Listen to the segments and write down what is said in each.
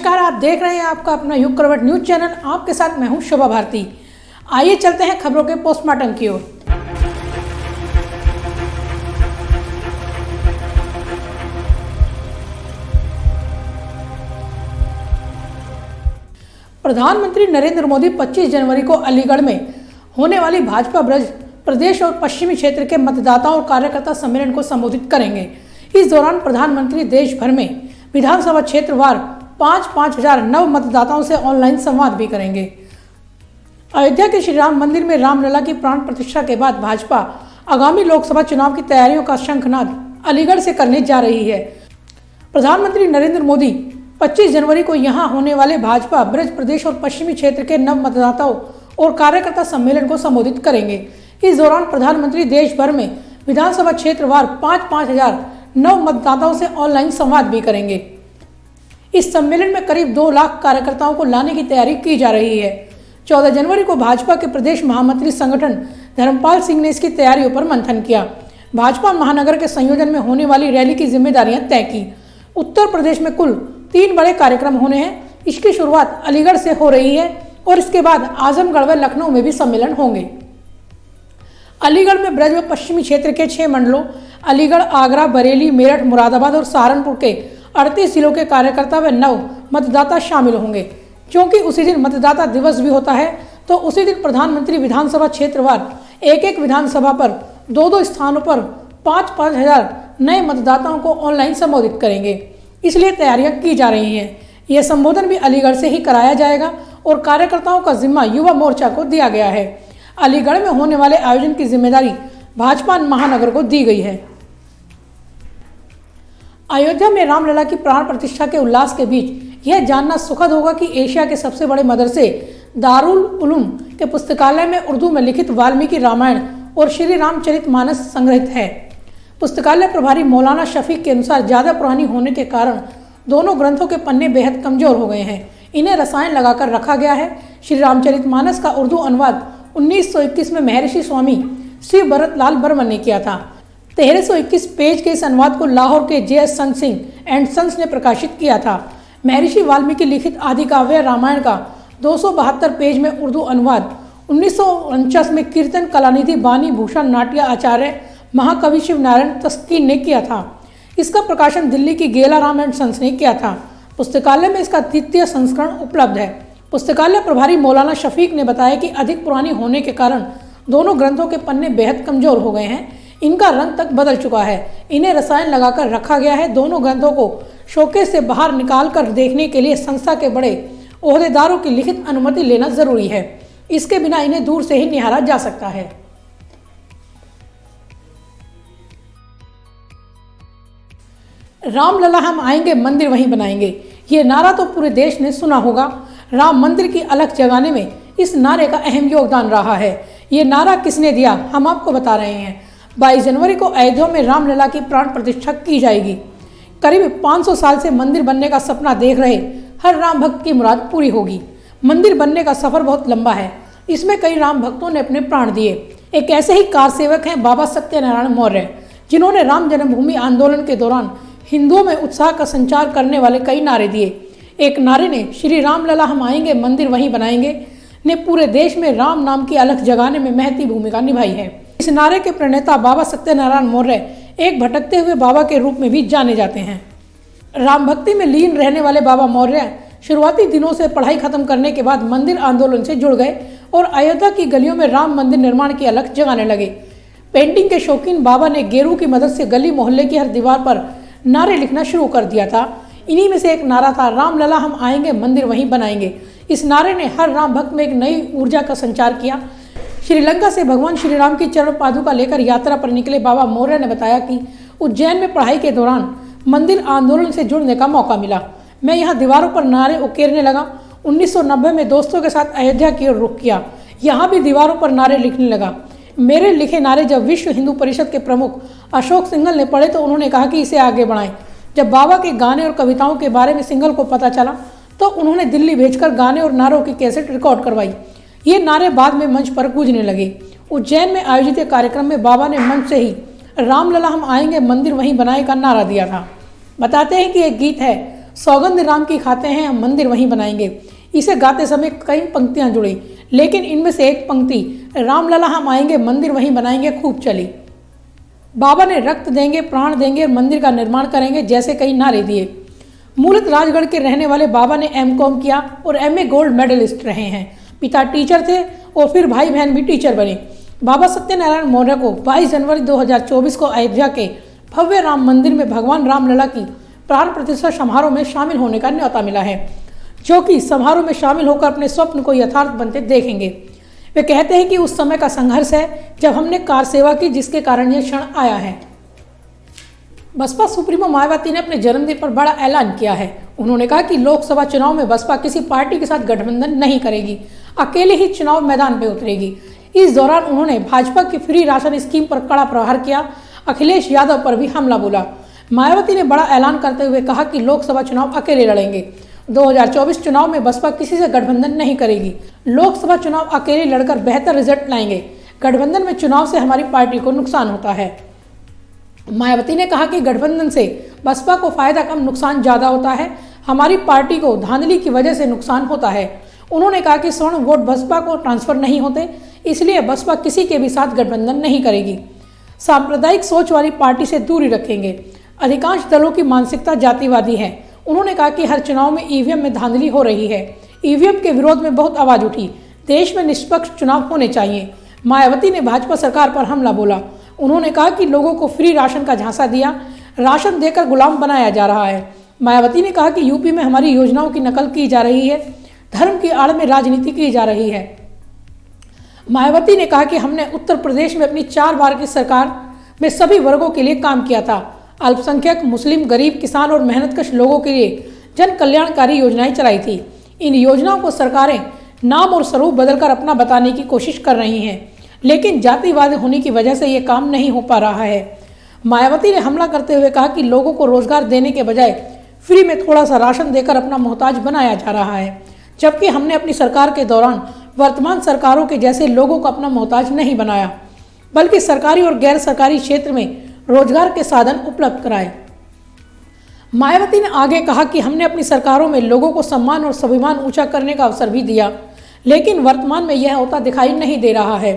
नमस्कार, आप देख रहे हैं आपका अपना युग करवट न्यूज चैनल। आपके साथ मैं हूं शोभा भारती। आइए चलते हैं खबरों के पोस्टमार्टम की ओर। प्रधानमंत्री नरेंद्र मोदी 25 जनवरी को अलीगढ़ में होने वाली भाजपा ब्रज प्रदेश और पश्चिमी क्षेत्र के मतदाताओं और कार्यकर्ता सम्मेलन को संबोधित करेंगे। इस दौरान प्रधानमंत्री देश भर में विधानसभा क्षेत्रवार 5-5 हजार नव मतदाताओं से ऑनलाइन संवाद भी करेंगे। अयोध्या के श्री राम मंदिर में रामलला की प्राण प्रतिष्ठा के बाद भाजपा आगामी लोकसभा चुनाव की तैयारियों का शंखनाद अलीगढ़ से करने जा रही है। प्रधानमंत्री नरेंद्र मोदी 25 जनवरी को यहां होने वाले भाजपा ब्रज प्रदेश और पश्चिमी क्षेत्र के नव मतदाताओं और कार्यकर्ता सम्मेलन को संबोधित करेंगे। इस दौरान प्रधानमंत्री देश भर में विधानसभा क्षेत्रवार 5-5 हजार नव मतदाताओं से ऑनलाइन संवाद भी करेंगे। इस सम्मेलन में करीब 2 लाख कार्यकर्ताओं को लाने की तैयारी की जा रही है। 14 जनवरी को भाजपा के प्रदेश महामंत्री संगठन धर्मपाल सिंह ने इसकी तैयारियों पर मंथन किया। भाजपा महानगर के संयोजन में होने वाली रैली की जिम्मेदारियां तय की। उत्तर प्रदेश में कुल 3 बड़े कार्यक्रम होने हैं। इसकी शुरुआत अलीगढ़ से हो रही है और इसके बाद आजमगढ़ व लखनऊ में भी सम्मेलन होंगे। अलीगढ़ में ब्रज व पश्चिमी क्षेत्र के 6 मंडलों अलीगढ़, आगरा, बरेली, मेरठ, मुरादाबाद और सहारनपुर के 38 जिलों के कार्यकर्ता व नव मतदाता शामिल होंगे। क्योंकि उसी दिन मतदाता दिवस भी होता है, तो उसी दिन प्रधानमंत्री विधानसभा क्षेत्रवार एक विधानसभा पर 2 स्थानों पर 5-5 हजार नए मतदाताओं को ऑनलाइन संबोधित करेंगे। इसलिए तैयारियां की जा रही हैं। यह संबोधन भी अलीगढ़ से ही कराया जाएगा और कार्यकर्ताओं का जिम्मा युवा मोर्चा को दिया गया है। अलीगढ़ में होने वाले आयोजन की जिम्मेदारी भाजपा महानगर को दी गई है। अयोध्या में रामलला की प्राण प्रतिष्ठा के उल्लास के बीच यह जानना सुखद होगा कि एशिया के सबसे बड़े मदरसे दारुल उलूम के पुस्तकालय में उर्दू में लिखित वाल्मीकि रामायण और श्री रामचरितमानस संग्रहित है। पुस्तकालय प्रभारी मौलाना शफीक के अनुसार ज्यादा पुरानी होने के कारण दोनों ग्रंथों के पन्ने बेहद कमजोर हो गए हैं। इन्हें रसायन लगाकर रखा गया है। श्री रामचरितमानस का उर्दू अनुवाद 1921 में महर्षि स्वामी श्री भरत लाल बर्मन ने किया था। 1321 पेज के इस अनुवाद को लाहौर के JS Sant Singh and sons ने प्रकाशित किया था। महर्षि वाल्मीकि लिखित आदि काव्य रामायण का 272 पेज में उर्दू अनुवाद 1949 में कीर्तन कलानिधि बानी भूषण नाट्य आचार्य महाकवि शिव नारायण तस्कीन ने किया था। इसका प्रकाशन दिल्ली की गेला राम एंड सन्स ने किया था। पुस्तकालय में इसका 3य संस्करण उपलब्ध है। पुस्तकालय प्रभारी मौलाना शफीक ने बताया कि अधिक पुरानी होने के कारण दोनों ग्रंथों के पन्ने बेहद कमजोर हो गए हैं। इनका रंग तक बदल चुका है। इन्हें रसायन लगाकर रखा गया है। दोनों ग्रंथों को शोकेस से बाहर निकाल कर देखने के लिए संस्था के बड़े ओहदेदारों की लिखित अनुमति लेना जरूरी है। इसके बिना इन्हें दूर से ही निहारा जा सकता है। रामलला हम आएंगे, मंदिर वहीं बनाएंगे, ये नारा तो पूरे देश ने सुना होगा। राम मंदिर की अलख जगाने में इस नारे का अहम योगदान रहा है। ये नारा किसने दिया, हम आपको बता रहे हैं। 22 जनवरी को अयोध्या में रामलला की प्राण प्रतिष्ठा की जाएगी। करीब 500 साल से मंदिर बनने का सपना देख रहे हर राम भक्त की मुराद पूरी होगी। मंदिर बनने का सफर बहुत लंबा है। इसमें कई राम भक्तों ने अपने प्राण दिए। एक ऐसे ही कार सेवक हैं बाबा सत्यनारायण मौर्य, जिन्होंने राम जन्मभूमि आंदोलन के दौरान हिंदुओं में उत्साह का संचार करने वाले कई नारे दिए। एक नारे ने श्री रामलला हम आएंगे, मंदिर वहीं बनाएंगे ने पूरे देश में राम नाम की अलख जगाने में महती भूमिका निभाई है। इस नारे के प्रणेता बाबा सत्यनारायण मौर्य एक भटकते हुए बाबा के रूप में भी जाने जाते हैं। राम भक्ति में लीन रहने वाले बाबा मौर्य शुरुआती दिनों से पढ़ाई खत्म करने के बाद मंदिर आंदोलन से जुड़ गए और अयोध्या की गलियों में राम मंदिर निर्माण की अलख जगाने लगे। पेंटिंग के शौकीन बाबा ने गेरू की मदद से गली मोहल्ले की हर दीवार पर नारे लिखना शुरू कर दिया था। इन्हीं में से एक नारा था रामलला हम आएंगे, मंदिर वहीं बनाएंगे। इस नारे ने हर राम भक्त में एक नई ऊर्जा का संचार किया। श्रीलंका से भगवान श्री राम की चरण पादुका लेकर यात्रा पर निकले बाबा मौर्य ने बताया कि उज्जैन में पढ़ाई के दौरान मंदिर आंदोलन से जुड़ने का मौका मिला। मैं यहाँ दीवारों पर नारे उकेरने लगा। 1990 में दोस्तों के साथ अयोध्या की ओर रुख किया। यहाँ भी दीवारों पर नारे लिखने लगा। मेरे लिखे नारे जब विश्व हिंदू परिषद के प्रमुख अशोक सिंघल ने पढ़े तो उन्होंने कहा कि इसे आगे बढ़ाएं। जब बाबा के गाने और कविताओं के बारे में सिंघल को पता चला तो उन्होंने दिल्ली भेजकर गाने और नारों की कैसेट रिकॉर्ड करवाई। ये नारे बाद में मंच पर गूंजने लगे। उज्जैन में आयोजित कार्यक्रम में बाबा ने मंच से ही रामलला हम आएंगे, मंदिर वहीं बनाए का नारा दिया था। बताते हैं कि एक गीत है सौगंध राम की खाते हैं हम मंदिर वहीं बनाएंगे। इसे गाते समय कई पंक्तियां जुड़ी, लेकिन इनमें से एक पंक्ति रामलला हम आएंगे मंदिर वहीं बनाएंगे खूब चली। बाबा ने रक्त देंगे प्राण देंगे मंदिर का निर्माण करेंगे जैसे कई नारे दिए। मूलत राजगढ़ के रहने वाले बाबा ने एमकॉम किया और एमए गोल्ड मेडलिस्ट रहे हैं। पिता टीचर थे और फिर भाई बहन भी टीचर बने। बाबा सत्यनारायण मौर्य को 22 जनवरी 2024 को अयोध्या के भव्य राम मंदिर में भगवान रामलला की प्राण प्रतिष्ठा समारोह में शामिल होने का न्योता मिला है, जो कि समारोह में शामिल होकर अपने स्वप्न को यथार्थ बनते देखेंगे। वे कहते हैं कि उस समय का संघर्ष है जब हमने कार सेवा की, जिसके कारण यह क्षण आया है। बसपा सुप्रीमो मायावती ने अपने जन्मदिन पर बड़ा ऐलान किया है। उन्होंने कहा कि लोकसभा चुनाव में बसपा किसी पार्टी के साथ गठबंधन नहीं करेगी, अकेले ही चुनाव मैदान में उतरेगी। इस दौरान उन्होंने भाजपा की फ्री राशन स्कीम पर कड़ा प्रहार किया। अखिलेश यादव पर भी हमला बोला। मायावती ने बड़ा ऐलान करते हुए कहा कि लोकसभा चुनाव अकेले लड़ेंगे। 2024 चुनाव में बसपा किसी से गठबंधन नहीं करेगी। लोकसभा चुनाव अकेले लड़कर बेहतर रिजल्ट लाएंगे। गठबंधन में चुनाव से हमारी पार्टी को नुकसान होता है। मायावती ने कहा कि गठबंधन से बसपा को फायदा कम नुकसान ज्यादा होता है। हमारी पार्टी को धांधली की वजह से नुकसान होता है। उन्होंने कहा कि स्वर्ण वोट बसपा को ट्रांसफर नहीं होते, इसलिए बसपा किसी के भी साथ गठबंधन नहीं करेगी। सांप्रदायिक सोच वाली पार्टी से दूरी रखेंगे। अधिकांश दलों की मानसिकता जातिवादी है। उन्होंने कहा कि हर चुनाव में ईवीएम में धांधली हो रही है। ईवीएम के विरोध में बहुत आवाज उठी। देश में निष्पक्ष चुनाव होने चाहिए। मायावती ने भाजपा सरकार पर हमला बोला। उन्होंने कहा कि लोगों को फ्री राशन का झांसा दिया, राशन देकर गुलाम बनाया जा रहा है। मायावती ने कहा कि यूपी में हमारी योजनाओं की नकल की जा रही है, धर्म की आड़ में राजनीति की जा रही है। मायावती ने कहा कि हमने उत्तर प्रदेश में अपनी 4 बार की सरकार में सभी वर्गों के लिए काम किया था। अल्पसंख्यक, मुस्लिम, गरीब, किसान और मेहनतकश लोगों के लिए जन कल्याणकारी योजनाएं चलाई थी। इन योजनाओं को सरकारें नाम और स्वरूप बदलकर अपना बताने की कोशिश कर रही हैं, लेकिन जातिवाद होने की वजह से ये काम नहीं हो पा रहा है। मायावती ने हमला करते हुए कहा कि लोगों को रोजगार देने के बजाय फ्री में थोड़ा सा राशन देकर अपना मोहताज बनाया जा रहा है, जबकि हमने अपनी सरकार के दौरान वर्तमान सरकारों के जैसे लोगों को अपना मोहताज नहीं बनाया, बल्कि सरकारी और गैर सरकारी क्षेत्र में रोजगार के साधन उपलब्ध कराए। मायावती ने आगे कहा कि हमने अपनी सरकारों में लोगों को सम्मान और स्वाभिमान ऊंचा करने का अवसर भी दिया, लेकिन वर्तमान में यह होता दिखाई नहीं दे रहा है।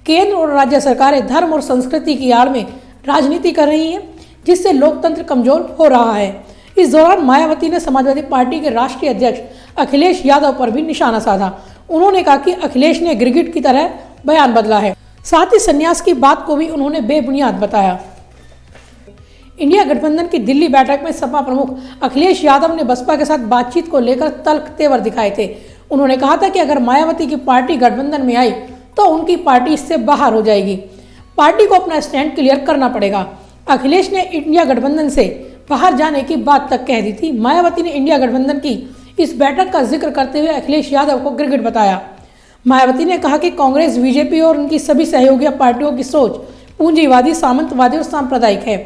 केंद्र और राज्य सरकारें धर्म और संस्कृति की आड़ में राजनीति कर रही हैं, जिससे लोकतंत्र कमजोर हो रहा है। इस दौरान मायावती ने समाजवादी पार्टी के राष्ट्रीय अध्यक्ष अखिलेश यादव पर भी निशाना साधा। उन्होंने कहा कि अखिलेश ने गिरगिट की तरह बयान बदला है। साथ ही संन्यास की बात को भी उन्होंने बेबुनियाद बताया। इंडिया गठबंधन की दिल्ली बैठक में सपा प्रमुख अखिलेश यादव ने बसपा के साथ बातचीत को लेकर तल्ख तेवर दिखाए थे। उन्होंने कहा था कि अगर मायावती की पार्टी गठबंधन में आई तो उनकी पार्टी इससे बाहर हो जाएगी। पार्टी को अपना स्टैंड क्लियर करना पड़ेगा। अखिलेश ने इंडिया गठबंधन से बाहर जाने की बात तक कह दी थी। मायावती ने इंडिया गठबंधन की इस बैठक का जिक्र करते हुए अखिलेश यादव को गिरगिट बताया। मायावती ने कहा कि कांग्रेस, बीजेपी और उनकी सभी सहयोगी पार्टियों की सोच पूंजीवादी, सामंतवादी और सांप्रदायिक है।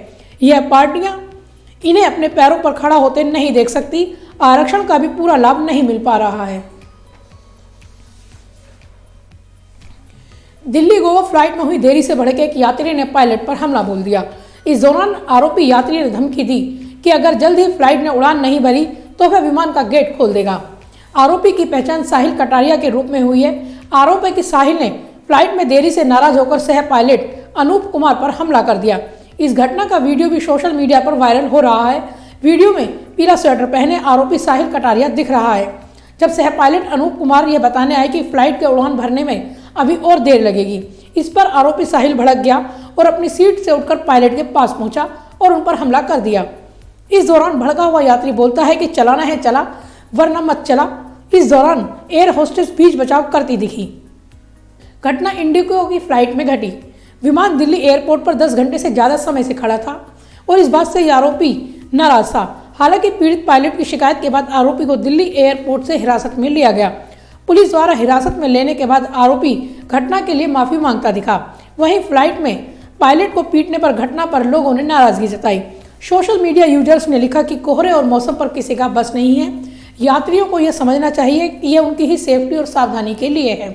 यह पार्टियां इन्हें अपने पैरों पर खड़ा होते नहीं देख सकती। आरक्षण का भी पूरा लाभ नहीं मिल पा रहा है। दिल्ली गोवा फ्लाइट में हुई देरी से भड़के एक यात्री ने पायलट पर हमला बोल दिया। इस दौरान आरोपी यात्री ने धमकी दी कि अगर जल्द ही फ्लाइट ने उड़ान नहीं भरी तो वह विमान का गेट खोल देगा। आरोपी की पहचान साहिल कटारिया के रूप में हुई है। आरोप है कि साहिल ने फ्लाइट में देरी से नाराज होकर सह पायलट अनूप कुमार पर हमला कर दिया। इस घटना का वीडियो भी सोशल मीडिया पर वायरल हो रहा है। वीडियो में पीला स्वेटर पहने आरोपी साहिल कटारिया दिख रहा है। जब सह पायलट अनूप कुमार यह बताने आए कि फ्लाइट के उड़ान भरने में अभी और देर लगेगी, इस पर आरोपी साहिल भड़क गया और अपनी सीट से उठकर पायलट के पास पहुंचा और उन पर हमला कर दिया। इस दौरान भड़का हुआ यात्री बोलता है कि चलाना है चला वरना मत चला। इस दौरान एयर होस्टेस बीच बचाव करती दिखी। घटना इंडिगो की फ्लाइट में घटी। विमान दिल्ली एयरपोर्ट पर 10 घंटे से ज्यादा समय से खड़ा था और इस बात से आरोपी नाराज था। हालांकि पीड़ित पायलट की शिकायत के बाद आरोपी को दिल्ली एयरपोर्ट से हिरासत में लिया गया। पुलिस द्वारा हिरासत में लेने के बाद आरोपी घटना के लिए माफी मांगता दिखा। वहीं फ्लाइट में पायलट को पीटने पर घटना पर लोगों ने नाराजगी जताई। सोशल मीडिया यूजर्स ने लिखा कि कोहरे और मौसम पर किसी का बस नहीं है। यात्रियों को यह समझना चाहिए कि यह उनकी ही सेफ्टी और सावधानी के लिए है।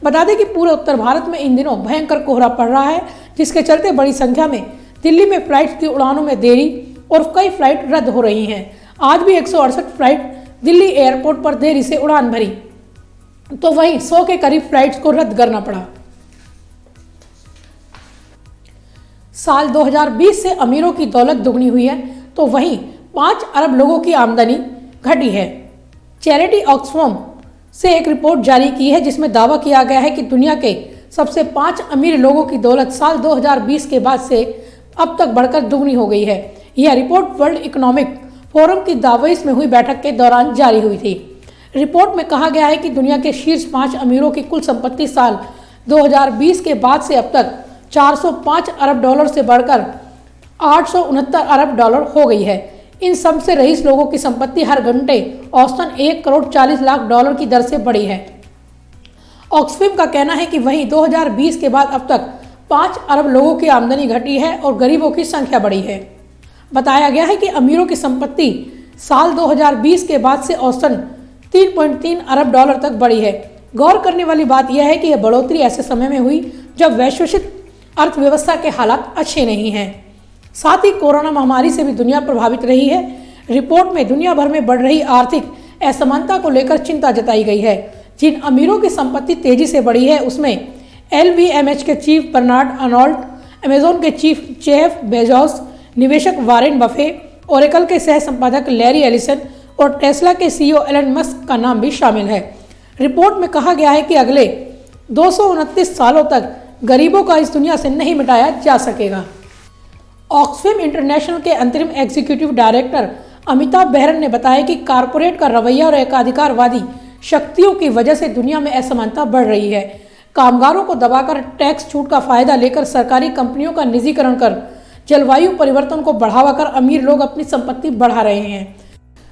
बता दें कि पूरे उत्तर भारत में इन दिनों भयंकर कोहरा पड़ रहा है, जिसके चलते बड़ी संख्या में दिल्ली में फ्लाइट की उड़ानों में देरी और कई फ्लाइट रद्द हो रही हैं। आज भी 168 फ्लाइट दिल्ली एयरपोर्ट पर देरी से उड़ान भरी, तो वहीं 100 के करीब फ्लाइट्स को रद्द करना पड़ा। साल 2020 से अमीरों की दौलत दुगनी हुई है, तो वहीं 5 अरब लोगों की आमदनी घटी है। चैरिटी ऑक्सफैम से एक रिपोर्ट जारी की है जिसमें दावा किया गया है कि दुनिया के सबसे 5 अमीर लोगों की दौलत साल 2020 के बाद से अब तक बढ़कर दुगनी हो गई है। यह रिपोर्ट वर्ल्ड इकोनॉमिक फोरम की दावोस में हुई बैठक के दौरान जारी हुई थी। रिपोर्ट में कहा गया है कि दुनिया के शीर्ष 5 अमीरों की कुल संपत्ति साल 2020 के बाद से अब तक 405 अरब डॉलर से बढ़कर 869 अरब डॉलर हो गई है। इन सबसे रईस लोगों की संपत्ति हर घंटे औसतन 1 करोड़ 40 लाख डॉलर की दर से बढ़ी है। ऑक्सफैम का कहना है कि वहीं 2020 के बाद अब तक 5 अरब लोगों की आमदनी घटी है और गरीबों की संख्या बढ़ी है। बताया गया है कि अमीरों की संपत्ति साल 2020 के बाद से औसतन 3.3 अरब डॉलर तक बढ़ी है। गौर करने वाली बात यह है कि यह बढ़ोतरी ऐसे समय में हुई जब वैश्विक अर्थव्यवस्था के हालात अच्छे नहीं हैं। साथ ही कोरोना महामारी से भी दुनिया प्रभावित रही है। रिपोर्ट में दुनिया भर में बढ़ रही आर्थिक असमानता को लेकर चिंता जताई गई है। जिन अमीरों की संपत्ति तेजी से बढ़ी है उसमें LVMH के चीफ बर्नार्ड अर्नोल्ट, अमेजोन के चीफ जेफ बेजोस, निवेशक वारेन बफे, ओरेकल के सह संपादक लैरी एलिसन और टेस्ला के CEO एलन मस्क का नाम भी शामिल है। रिपोर्ट में कहा गया है कि अगले 229 सालों तक गरीबों का इस दुनिया से नहीं मिटाया जा सकेगा। ऑक्सफैम इंटरनेशनल के अंतरिम एग्जीक्यूटिव डायरेक्टर अमिताभ बेहरन ने बताया कि कारपोरेट का रवैया और एकाधिकारवादी शक्तियों की वजह से दुनिया में असमानता बढ़ रही है। कामगारों को दबाकर टैक्स छूट का फायदा लेकर सरकारी कंपनियों का निजीकरण कर जलवायु परिवर्तन को बढ़ावा कर अमीर लोग अपनी संपत्ति बढ़ा रहे हैं।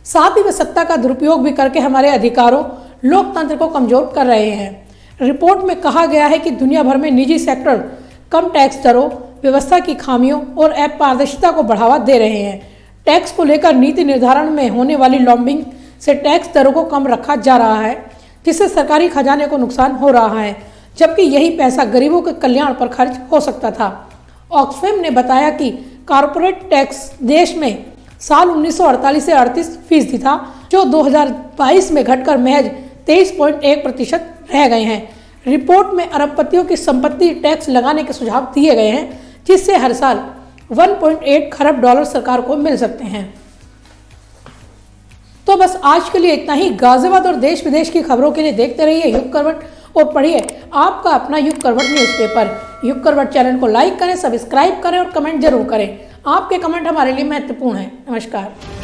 साथ ही वे सत्ता का दुरुपयोग भी करके हमारे अधिकारों, लोकतंत्र को कमजोर कर रहे हैं। रिपोर्ट में कहा गया है कि दुनिया भर में निजी सेक्टर कम टैक्स दरों, व्यवस्था की खामियों और अपारदर्शिता को बढ़ावा दे रहे हैं। टैक्स को लेकर नीति निर्धारण में होने वाली लॉबिंग से टैक्स दरों को कम रखा जा रहा है, जिससे सरकारी खजाने को नुकसान हो रहा है, जबकि यही पैसा गरीबों के कल्याण पर खर्च हो सकता था। ऑक्सफैम ने बताया कि कारपोरेट टैक्स देश में साल 1948 से 38% था, जो 2022 में घटकर महज 23.1% रह गए हैं। रिपोर्ट में अरबपतियों की संपत्ति टैक्स लगाने के सुझाव दिए गए हैं, जिससे हर साल 1.8 खरब डॉलर सरकार को मिल सकते हैं। तो बस आज के लिए इतना ही। गाजियाबाद और देश विदेश की खबरों के लिए देखते रहिए युग करवट और पढ़िए आपका अपना युग करवट न्यूज़पेपर। युग करवट चैनल को लाइक करें, सब्सक्राइब करें और कमेंट जरूर करें। आपके कमेंट हमारे लिए महत्वपूर्ण है। नमस्कार।